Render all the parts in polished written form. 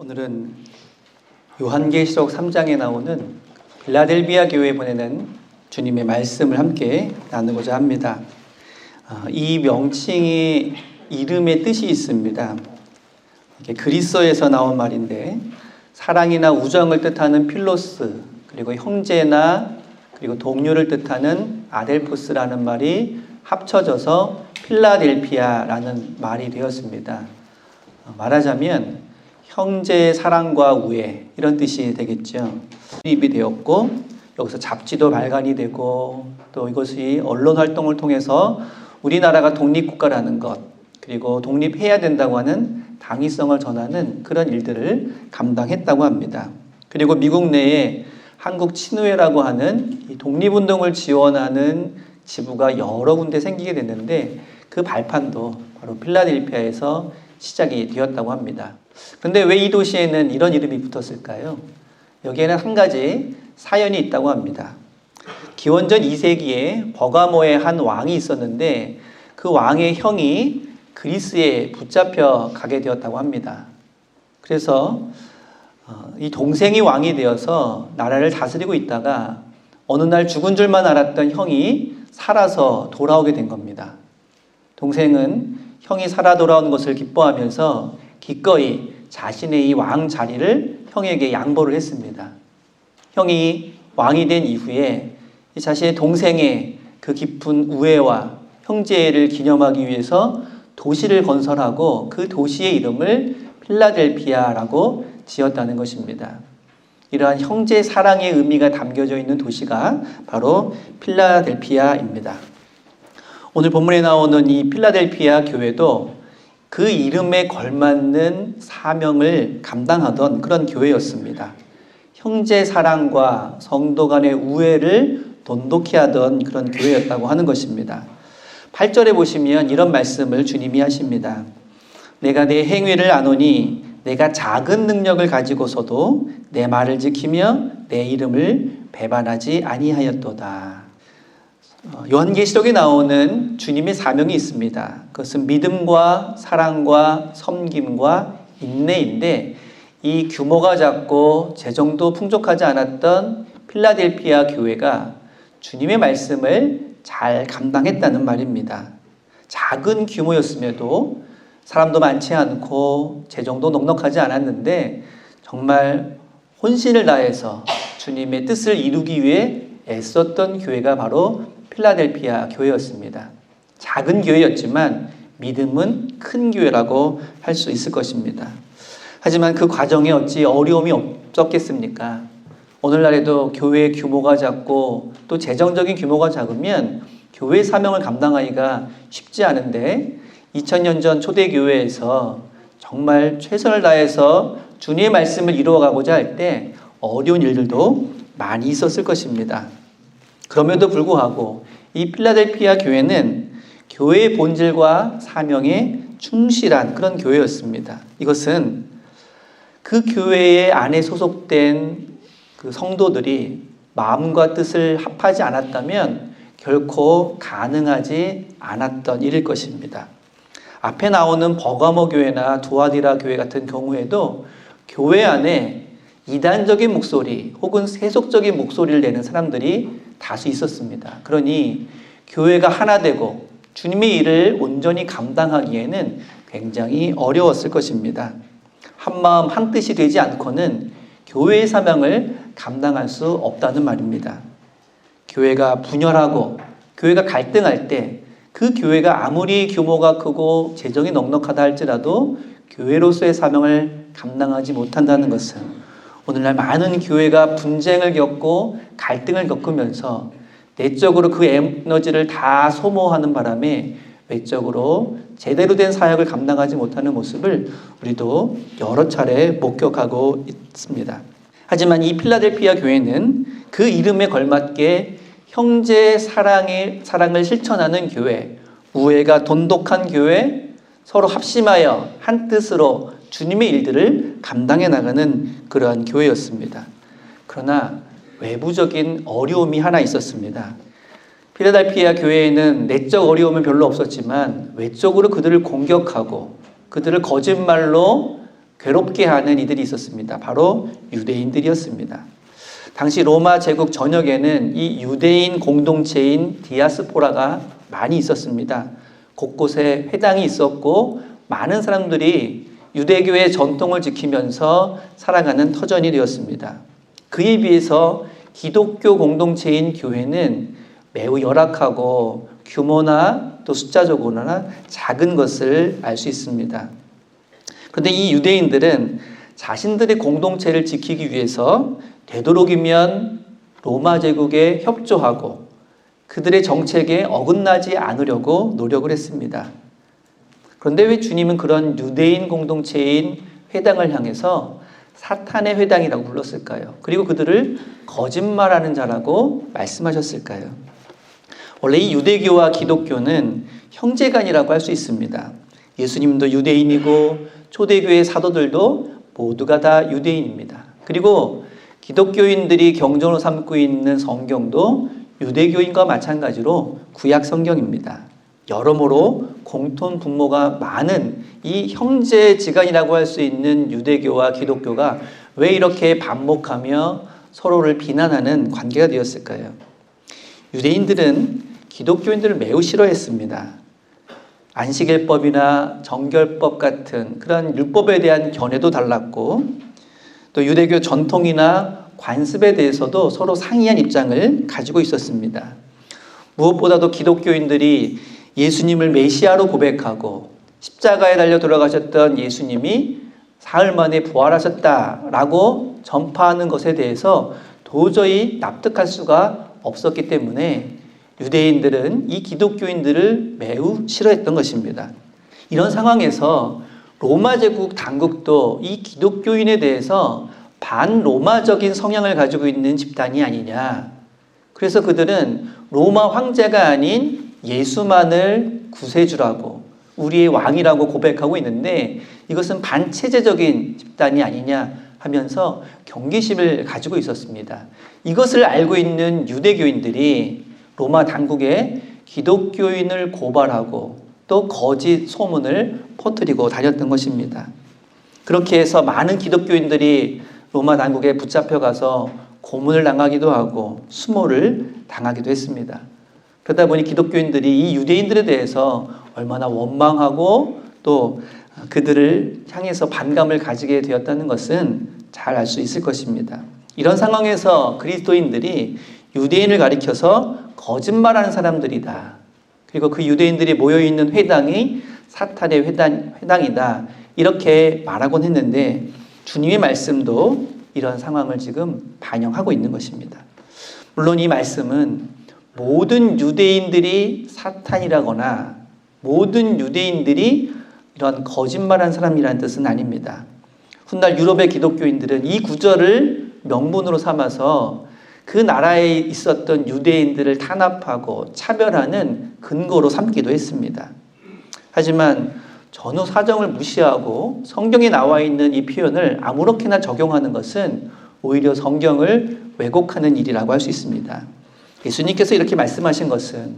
오늘은 요한계시록 3장에 나오는 빌라델비아 교회에 보내는 주님의 말씀을 함께 나누고자 합니다. 이 명칭이 이름의 뜻이 있습니다. 이게 그리스어에서 나온 말인데 사랑이나 우정을 뜻하는 필로스, 그리고 형제나 그리고 동료를 뜻하는 아델포스라는 말이 합쳐져서 필라델피아라는 말이 되었습니다. 말하자면 형제의 사랑과 우애, 이런 뜻이 되겠죠. 수립이 되었고 여기서 잡지도 발간이 되고 또 이것이 언론 활동을 통해서 우리나라가 독립국가라는 것, 그리고 독립해야 된다고 하는 당위성을 전하는 그런 일들을 감당했다고 합니다. 그리고 미국 내에 한국 친우회라고 하는 이 독립운동을 지원하는 지부가 여러 군데 생기게 됐는데 그 발판도 바로 필라델피아에서 시작이 되었다고 합니다. 그런데 왜 이 도시에는 이런 이름이 붙었을까요? 여기에는 한 가지 사연이 있다고 합니다. 기원전 2세기에 버가모의 한 왕이 있었는데 그 왕의 형이 그리스에 붙잡혀 가게 되었다고 합니다. 그래서 이 동생이 왕이 되어서 나라를 다스리고 있다가 어느 날 죽은 줄만 알았던 형이 살아서 돌아오게 된 겁니다. 동생은 형이 살아 돌아오는 것을 기뻐하면서 기꺼이 자신의 이 왕 자리를 형에게 양보를 했습니다. 형이 왕이 된 이후에 자신의 동생의 그 깊은 우애와 형제를 기념하기 위해서 도시를 건설하고 그 도시의 이름을 필라델피아라고 지었다는 것입니다. 이러한 형제 사랑의 의미가 담겨져 있는 도시가 바로 필라델피아입니다. 오늘 본문에 나오는 이 필라델피아 교회도 그 이름에 걸맞는 사명을 감당하던 그런 교회였습니다. 형제 사랑과 성도 간의 우애를 돈독히 하던 그런 교회였다고 하는 것입니다. 8절에 보시면 이런 말씀을 주님이 하십니다. 내가 내 행위를 아노니 내가 작은 능력을 가지고서도 내 말을 지키며 내 이름을 배반하지 아니하였도다. 요한계시록에 나오는 주님의 사명이 있습니다. 그것은 믿음과 사랑과 섬김과 인내인데 이 규모가 작고 재정도 풍족하지 않았던 필라델피아 교회가 주님의 말씀을 잘 감당했다는 말입니다. 작은 규모였음에도 사람도 많지 않고 재정도 넉넉하지 않았는데 정말 혼신을 다해서 주님의 뜻을 이루기 위해 애썼던 교회가 바로 필라델피아 교회였습니다. 작은 교회였지만 믿음은 큰 교회라고 할 수 있을 것입니다. 하지만 그 과정에 어찌 어려움이 없었겠습니까? 오늘날에도 교회의 규모가 작고 또 재정적인 규모가 작으면 교회 사명을 감당하기가 쉽지 않은데 2000년 전 초대교회에서 정말 최선을 다해서 주님의 말씀을 이루어가고자 할 때 어려운 일들도 많이 있었을 것입니다. 그럼에도 불구하고 이 필라델피아 교회는 교회의 본질과 사명에 충실한 그런 교회였습니다. 이것은 그 교회 안에 소속된 그 성도들이 마음과 뜻을 합하지 않았다면 결코 가능하지 않았던 일일 것입니다. 앞에 나오는 버가모 교회나 두아디라 교회 같은 경우에도 교회 안에 이단적인 목소리 혹은 세속적인 목소리를 내는 사람들이 다수 있었습니다. 그러니 교회가 하나 되고 주님의 일을 온전히 감당하기에는 굉장히 어려웠을 것입니다. 한마음 한뜻이 되지 않고는 교회의 사명을 감당할 수 없다는 말입니다. 교회가 분열하고 교회가 갈등할 때 그 교회가 아무리 규모가 크고 재정이 넉넉하다 할지라도 교회로서의 사명을 감당하지 못한다는 것은 오늘날 많은 교회가 분쟁을 겪고 갈등을 겪으면서 내적으로 그 에너지를 다 소모하는 바람에 외적으로 제대로 된 사역을 감당하지 못하는 모습을 우리도 여러 차례 목격하고 있습니다. 하지만 이 필라델피아 교회는 그 이름에 걸맞게 형제 사랑을 실천하는 교회, 우애가 돈독한 교회, 서로 합심하여 한 뜻으로 주님의 일들을 감당해 나가는 그러한 교회였습니다. 그러나 외부적인 어려움이 하나 있었습니다. 필라델피아 교회에는 내적 어려움은 별로 없었지만 외적으로 그들을 공격하고 그들을 거짓말로 괴롭게 하는 이들이 있었습니다. 바로 유대인들이었습니다. 당시 로마 제국 전역에는 이 유대인 공동체인 디아스포라가 많이 있었습니다. 곳곳에 회당이 있었고 많은 사람들이 유대교의 전통을 지키면서 살아가는 터전이 되었습니다. 그에 비해서 기독교 공동체인 교회는 매우 열악하고 규모나 또 숫자적으로나 작은 것을 알 수 있습니다. 그런데 이 유대인들은 자신들의 공동체를 지키기 위해서 되도록이면 로마 제국에 협조하고 그들의 정책에 어긋나지 않으려고 노력을 했습니다. 그런데 왜 주님은 그런 유대인 공동체인 회당을 향해서 사탄의 회당이라고 불렀을까요? 그리고 그들을 거짓말하는 자라고 말씀하셨을까요? 원래 이 유대교와 기독교는 형제간이라고 할 수 있습니다. 예수님도 유대인이고 초대교회 사도들도 모두가 다 유대인입니다. 그리고 기독교인들이 경전으로 삼고 있는 성경도 유대교인과 마찬가지로 구약 성경입니다. 여러모로 공통 분모가 많은 이 형제지간이라고 할 수 있는 유대교와 기독교가 왜 이렇게 반목하며 서로를 비난하는 관계가 되었을까요? 유대인들은 기독교인들을 매우 싫어했습니다. 안식일법이나 정결법 같은 그런 율법에 대한 견해도 달랐고 또 유대교 전통이나 관습에 대해서도 서로 상이한 입장을 가지고 있었습니다. 무엇보다도 기독교인들이 예수님을 메시아로 고백하고 십자가에 달려 돌아가셨던 예수님이 사흘 만에 부활하셨다라고 전파하는 것에 대해서 도저히 납득할 수가 없었기 때문에 유대인들은 이 기독교인들을 매우 싫어했던 것입니다. 이런 상황에서 로마 제국 당국도 이 기독교인에 대해서 반로마적인 성향을 가지고 있는 집단이 아니냐. 그래서 그들은 로마 황제가 아닌 예수만을 구세주라고 우리의 왕이라고 고백하고 있는데 이것은 반체제적인 집단이 아니냐 하면서 경계심을 가지고 있었습니다. 이것을 알고 있는 유대교인들이 로마 당국에 기독교인을 고발하고 또 거짓 소문을 퍼뜨리고 다녔던 것입니다. 그렇게 해서 많은 기독교인들이 로마 당국에 붙잡혀가서 고문을 당하기도 하고 수모를 당하기도 했습니다. 그러다 보니 기독교인들이 이 유대인들에 대해서 얼마나 원망하고 또 그들을 향해서 반감을 가지게 되었다는 것은 잘 알 수 있을 것입니다. 이런 상황에서 그리스도인들이 유대인을 가리켜서 거짓말하는 사람들이다. 그리고 그 유대인들이 모여있는 회당이 사탄의 회당이다. 이렇게 말하곤 했는데 주님의 말씀도 이런 상황을 지금 반영하고 있는 것입니다. 물론 이 말씀은 모든 유대인들이 사탄이라거나 모든 유대인들이 이런 거짓말한 사람이라는 뜻은 아닙니다. 훗날 유럽의 기독교인들은 이 구절을 명분으로 삼아서 그 나라에 있었던 유대인들을 탄압하고 차별하는 근거로 삼기도 했습니다. 하지만 전후 사정을 무시하고 성경에 나와 있는 이 표현을 아무렇게나 적용하는 것은 오히려 성경을 왜곡하는 일이라고 할 수 있습니다. 예수님께서 이렇게 말씀하신 것은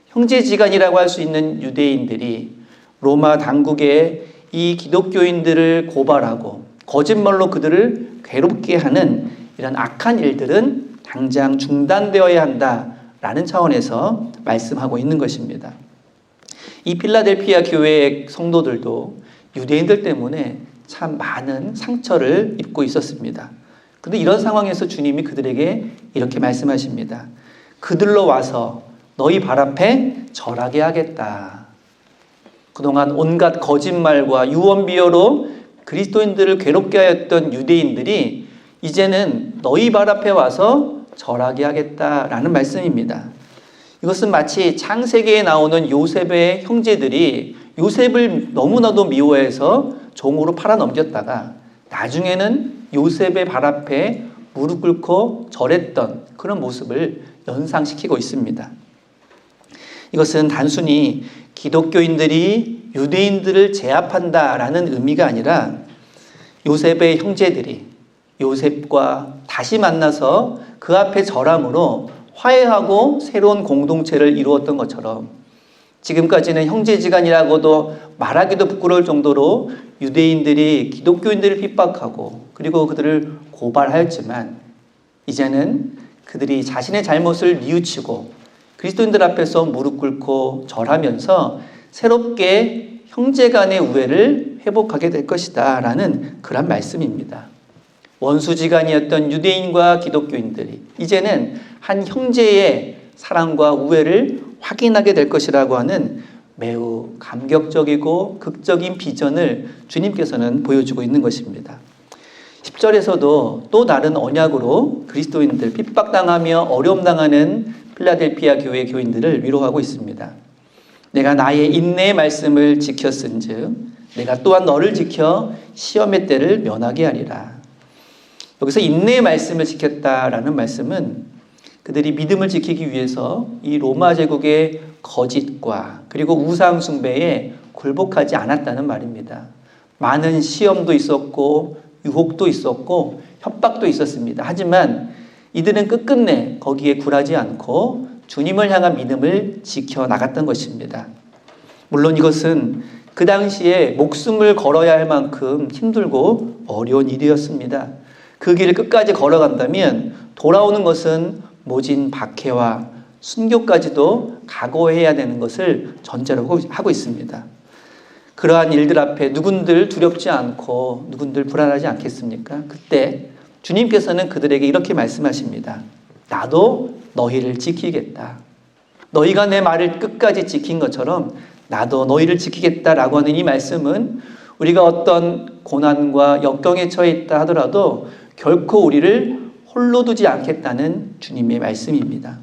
형제지간이라고 할 수 있는 유대인들이 로마 당국에 이 기독교인들을 고발하고 거짓말로 그들을 괴롭게 하는 이런 악한 일들은 당장 중단되어야 한다라는 차원에서 말씀하고 있는 것입니다. 이 필라델피아 교회의 성도들도 유대인들 때문에 참 많은 상처를 입고 있었습니다. 그런데 이런 상황에서 주님이 그들에게 이렇게 말씀하십니다. 그들로 와서 너희 발 앞에 절하게 하겠다. 그동안 온갖 거짓말과 유언비어로 그리스도인들을 괴롭게 하였던 유대인들이 이제는 너희 발 앞에 와서 절하게 하겠다라는 말씀입니다. 이것은 마치 창세기에 나오는 요셉의 형제들이 요셉을 너무나도 미워해서 종으로 팔아넘겼다가 나중에는 요셉의 발 앞에 무릎 꿇고 절했던 그런 모습을 연상시키고 있습니다. 이것은 단순히 기독교인들이 유대인들을 제압한다라는 의미가 아니라 요셉의 형제들이 요셉과 다시 만나서 그 앞에 절함으로 화해하고 새로운 공동체를 이루었던 것처럼 지금까지는 형제지간이라고도 말하기도 부끄러울 정도로 유대인들이 기독교인들을 핍박하고 그리고 그들을 고발하였지만 이제는 그들이 자신의 잘못을 뉘우치고 그리스도인들 앞에서 무릎 꿇고 절하면서 새롭게 형제간의 우애를 회복하게 될 것이다 라는 그런 말씀입니다. 원수지간이었던 유대인과 기독교인들이 이제는 한 형제의 사랑과 우애를 확인하게 될 것이라고 하는 매우 감격적이고 극적인 비전을 주님께서는 보여주고 있는 것입니다. 10절에서도 또 다른 언약으로 그리스도인들 핍박당하며 어려움당하는 필라델피아 교회 교인들을 위로하고 있습니다. 내가 나의 인내의 말씀을 지켰은즉 내가 또한 너를 지켜 시험의 때를 면하게 하리라. 여기서 인내의 말씀을 지켰다라는 말씀은 그들이 믿음을 지키기 위해서 이 로마 제국의 거짓과 그리고 우상 숭배에 굴복하지 않았다는 말입니다. 많은 시험도 있었고 유혹도 있었고 협박도 있었습니다. 하지만 이들은 끝끝내 거기에 굴하지 않고 주님을 향한 믿음을 지켜나갔던 것입니다. 물론 이것은 그 당시에 목숨을 걸어야 할 만큼 힘들고 어려운 일이었습니다. 그 길을 끝까지 걸어간다면 돌아오는 것은 모진 박해와 순교까지도 각오해야 되는 것을 전제로 하고 있습니다. 그러한 일들 앞에 누군들 두렵지 않고 누군들 불안하지 않겠습니까? 그때 주님께서는 그들에게 이렇게 말씀하십니다. 나도 너희를 지키겠다. 너희가 내 말을 끝까지 지킨 것처럼 나도 너희를 지키겠다라고 하는 이 말씀은 우리가 어떤 고난과 역경에 처해 있다 하더라도 결코 우리를 홀로 두지 않겠다는 주님의 말씀입니다.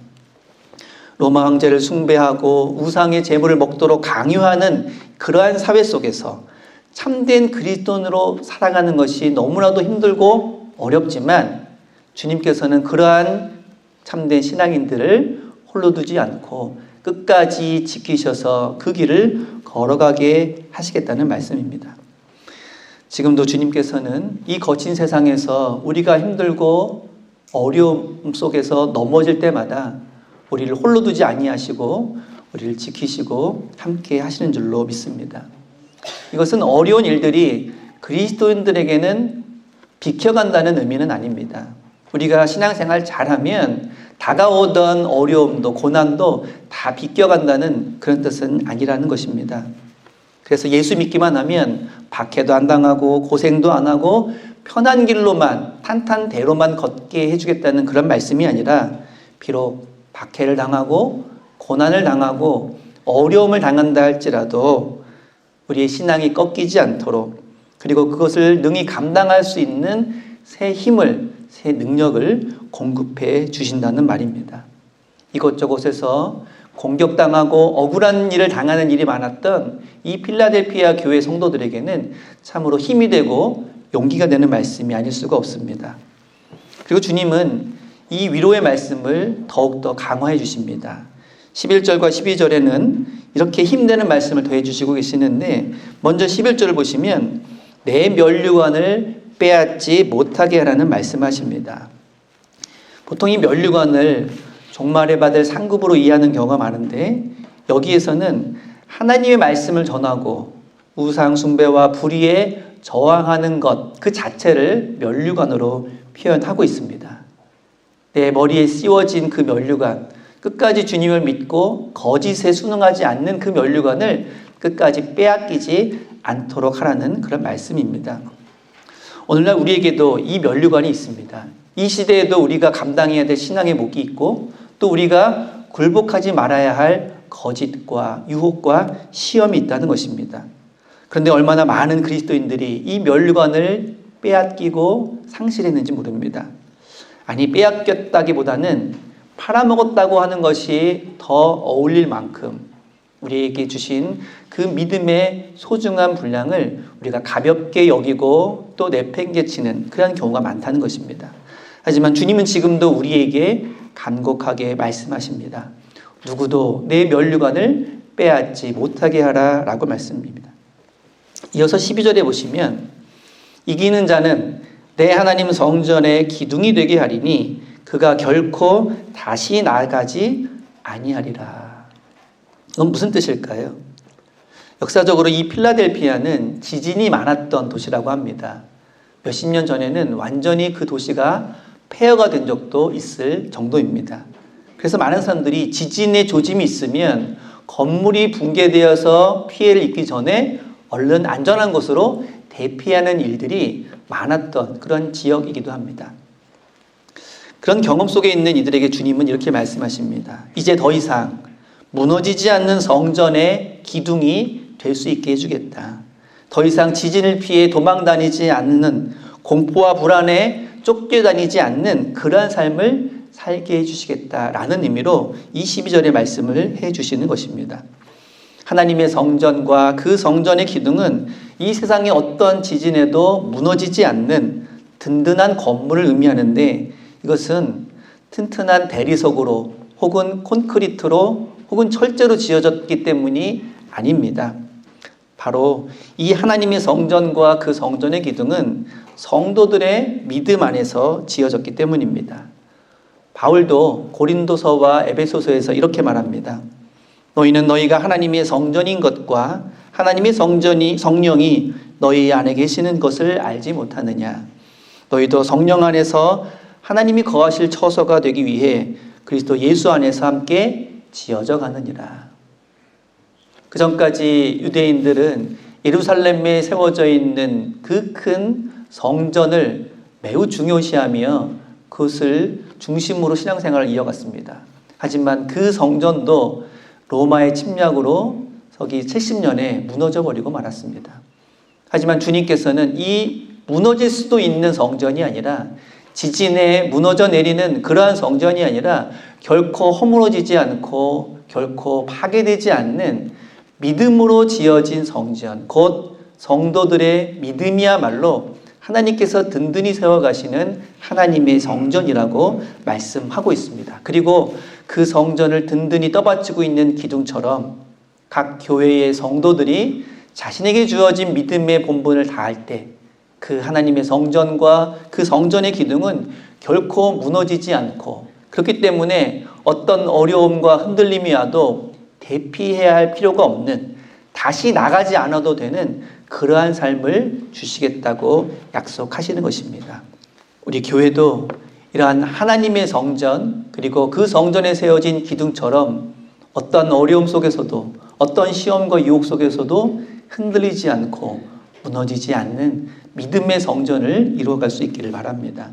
로마 황제를 숭배하고 우상의 제물을 먹도록 강요하는 그러한 사회 속에서 참된 그리스도인으로 살아가는 것이 너무나도 힘들고 어렵지만 주님께서는 그러한 참된 신앙인들을 홀로 두지 않고 끝까지 지키셔서 그 길을 걸어가게 하시겠다는 말씀입니다. 지금도 주님께서는 이 거친 세상에서 우리가 힘들고 어려움 속에서 넘어질 때마다 우리를 홀로 두지 아니하시고 우리를 지키시고 함께 하시는 줄로 믿습니다. 이것은 어려운 일들이 그리스도인들에게는 비켜간다는 의미는 아닙니다. 우리가 신앙생활 잘하면 다가오던 어려움도 고난도 다 비껴간다는 그런 뜻은 아니라는 것입니다. 그래서 예수 믿기만 하면 박해도 안 당하고 고생도 안 하고 편한 길로만 탄탄대로만 걷게 해주겠다는 그런 말씀이 아니라 비록 박해를 당하고 고난을 당하고 어려움을 당한다 할지라도 우리의 신앙이 꺾이지 않도록 그리고 그것을 능히 감당할 수 있는 새 힘을 새 능력을 공급해 주신다는 말입니다. 이곳저곳에서 공격당하고 억울한 일을 당하는 일이 많았던 이 필라델피아 교회 성도들에게는 참으로 힘이 되고 용기가 되는 말씀이 아닐 수가 없습니다. 그리고 주님은 이 위로의 말씀을 더욱더 강화해 주십니다. 11절과 12절에는 이렇게 힘내는 말씀을 더해 주시고 계시는데 먼저 11절을 보시면 내 면류관을 빼앗지 못하게 하라는 말씀하십니다. 보통 이 면류관을 종말에 받을 상급으로 이해하는 경우가 많은데 여기에서는 하나님의 말씀을 전하고 우상 숭배와 불의에 저항하는 것 그 자체를 면류관으로 표현하고 있습니다. 내 머리에 씌워진 그 면류관, 끝까지 주님을 믿고 거짓에 순응하지 않는 그 면류관을 끝까지 빼앗기지 않도록 하라는 그런 말씀입니다. 오늘날 우리에게도 이 면류관이 있습니다. 이 시대에도 우리가 감당해야 될 신앙의 몫이 있고 또 우리가 굴복하지 말아야 할 거짓과 유혹과 시험이 있다는 것입니다. 그런데 얼마나 많은 그리스도인들이 이 면류관을 빼앗기고 상실했는지 모릅니다. 아니 빼앗겼다기보다는 팔아먹었다고 하는 것이 더 어울릴 만큼 우리에게 주신 그 믿음의 소중한 분량을 우리가 가볍게 여기고 또 내팽개치는 그런 경우가 많다는 것입니다. 하지만 주님은 지금도 우리에게 간곡하게 말씀하십니다. 누구도 내 면류관을 빼앗지 못하게 하라라고 말씀입니다. 이어서 12절에 보시면 이기는 자는 내 하나님 성전의 기둥이 되게 하리니 그가 결코 다시 나가지 아니하리라. 이건 무슨 뜻일까요? 역사적으로 이 필라델피아는 지진이 많았던 도시라고 합니다. 몇십 년 전에는 완전히 그 도시가 폐허가 된 적도 있을 정도입니다. 그래서 많은 사람들이 지진의 조짐이 있으면 건물이 붕괴되어서 피해를 입기 전에 얼른 안전한 곳으로 대피하는 일들이 많았던 그런 지역이기도 합니다. 그런 경험 속에 있는 이들에게 주님은 이렇게 말씀하십니다. 이제 더 이상 무너지지 않는 성전의 기둥이 될 수 있게 해주겠다. 더 이상 지진을 피해 도망 다니지 않는, 공포와 불안에 쫓겨다니지 않는 그러한 삶을 살게 해주시겠다라는 의미로 이 12절의 말씀을 해주시는 것입니다. 하나님의 성전과 그 성전의 기둥은 이 세상의 어떤 지진에도 무너지지 않는 든든한 건물을 의미하는데, 이것은 튼튼한 대리석으로 혹은 콘크리트로 혹은 철제로 지어졌기 때문이 아닙니다. 바로 이 하나님의 성전과 그 성전의 기둥은 성도들의 믿음 안에서 지어졌기 때문입니다. 바울도 고린도서와 에베소서에서 이렇게 말합니다. 너희는 너희가 하나님의 성전인 것과 하나님의 성령이 너희 안에 계시는 것을 알지 못하느냐. 너희도 성령 안에서 하나님이 거하실 처소가 되기 위해 그리스도 예수 안에서 함께 지어져 가느니라. 그 전까지 유대인들은 예루살렘에 세워져 있는 그 큰 성전을 매우 중요시하며 그것을 중심으로 신앙생활을 이어갔습니다. 하지만 그 성전도 로마의 침략으로 서기 70년에 무너져 버리고 말았습니다. 하지만 주님께서는 이 무너질 수도 있는 성전이 아니라, 지진에 무너져 내리는 그러한 성전이 아니라 결코 허물어지지 않고 결코 파괴되지 않는 믿음으로 지어진 성전, 곧 성도들의 믿음이야말로 하나님께서 든든히 세워가시는 하나님의 성전이라고 말씀하고 있습니다. 그리고 그 성전을 든든히 떠받치고 있는 기둥처럼 각 교회의 성도들이 자신에게 주어진 믿음의 본분을 다할 때 그 하나님의 성전과 그 성전의 기둥은 결코 무너지지 않고, 그렇기 때문에 어떤 어려움과 흔들림이 와도 대피해야 할 필요가 없는, 다시 나가지 않아도 되는 그러한 삶을 주시겠다고 약속하시는 것입니다. 우리 교회도 이러한 하나님의 성전, 그리고 그 성전에 세워진 기둥처럼 어떤 어려움 속에서도, 어떤 시험과 유혹 속에서도 흔들리지 않고 무너지지 않는 믿음의 성전을 이루어갈 수 있기를 바랍니다.